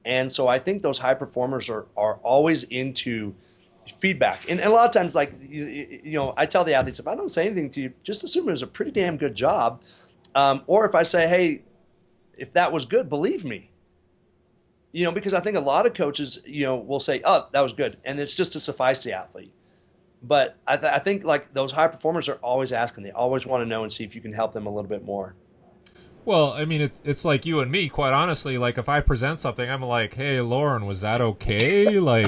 And so I think those high performers are always into feedback. And a lot of times, like, I tell the athletes, if I don't say anything to you, just assume it was a pretty damn good job. Or if I say, hey, if that was good, believe me. Because I think a lot of coaches, will say, oh, that was good. And it's just to suffice the athlete. But I think like those high performers are always asking. They always want to know and see if you can help them a little bit more. Well, I mean, it's like you and me, quite honestly. Like, if I present something, I'm like, hey, Lauren, was that okay? Like,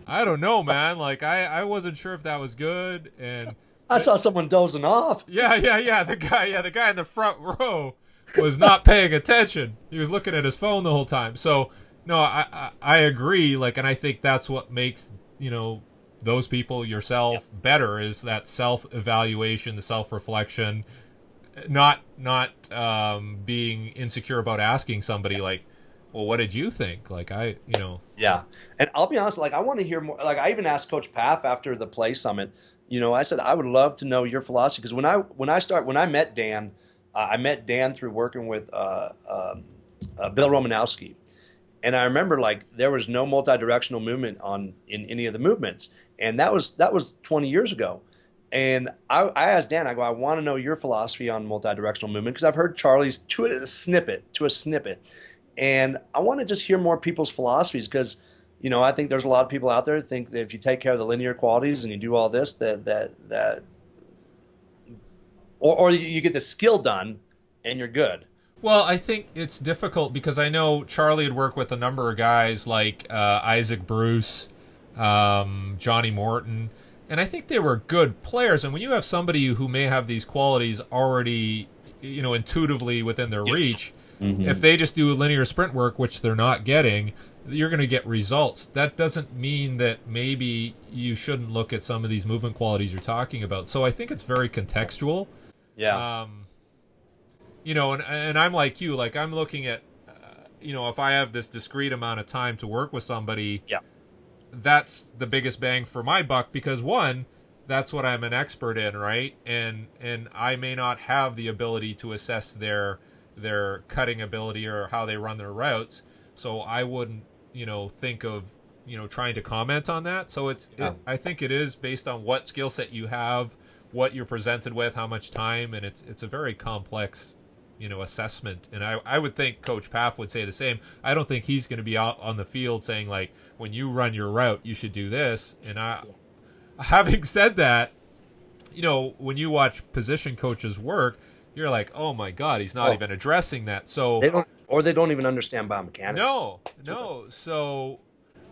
I don't know, man. Like, I wasn't sure if that was good. And I saw someone dozing off. yeah. The guy in the front row was not paying attention. He was looking at his phone the whole time. So, no, I agree. Like, and I think that's what makes, those people, yourself, better is that self-evaluation, the self-reflection, not being insecure about asking somebody like, well, what did you think? Like, Yeah. And I'll be honest, like I want to hear more. Like I even asked Coach Paff after the play summit, I said I would love to know your philosophy because when I met Dan, I met Dan through working with Bill Romanowski. And I remember like there was no multi-directional movement in any of the movements. And that was 20 years ago. And I asked Dan, I go, I want to know your philosophy on multi-directional movement because I've heard Charlie's to a snippet. And I want to just hear more people's philosophies because, I think there's a lot of people out there that think that if you take care of the linear qualities and you do all this, or you get the skill done and you're good. Well, I think it's difficult because I know Charlie had worked with a number of guys like Isaac Bruce, Johnny Morton, and I think they were good players. And when you have somebody who may have these qualities already, intuitively within their reach, if they just do linear sprint work, which they're not getting, you're going to get results. That doesn't mean that maybe you shouldn't look at some of these movement qualities you're talking about. So I think it's very contextual. Yeah. And I'm like you, like I'm looking at, if I have this discrete amount of time to work with somebody, Yeah. that's the biggest bang for my buck because one, that's what I'm an expert in, right? And I may not have the ability to assess their cutting ability or how they run their routes, so I wouldn't, think of, trying to comment on that. So I think it is based on what skill set you have, what you're presented with, how much time, and it's a very complex assessment. And I would think Coach Paff would say the same. I don't think he's going to be out on the field saying like, when you run your route, you should do this. And having said that, when you watch position coaches work, you're like, oh my God, he's not even addressing that. So they don't even understand biomechanics. No. So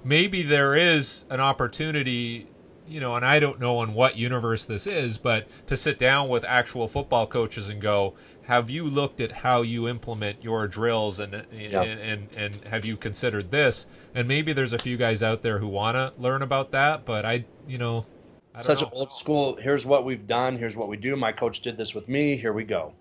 maybe there is an opportunity, and I don't know in what universe this is, but to sit down with actual football coaches and go, have you looked at how you implement your drills and have you considered this? And maybe there's a few guys out there who want to learn about that, but I don't Such know. an old school, here's what we've done, here's what we do. My coach did this with me, here we go.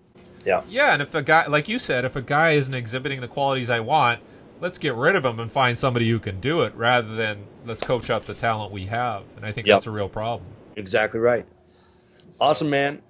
Yeah. Yeah, and if a guy, like you said, if a guy isn't exhibiting the qualities I want, let's get rid of him and find somebody who can do it rather than let's coach up the talent we have. And I think that's a real problem. Exactly right. Awesome, man.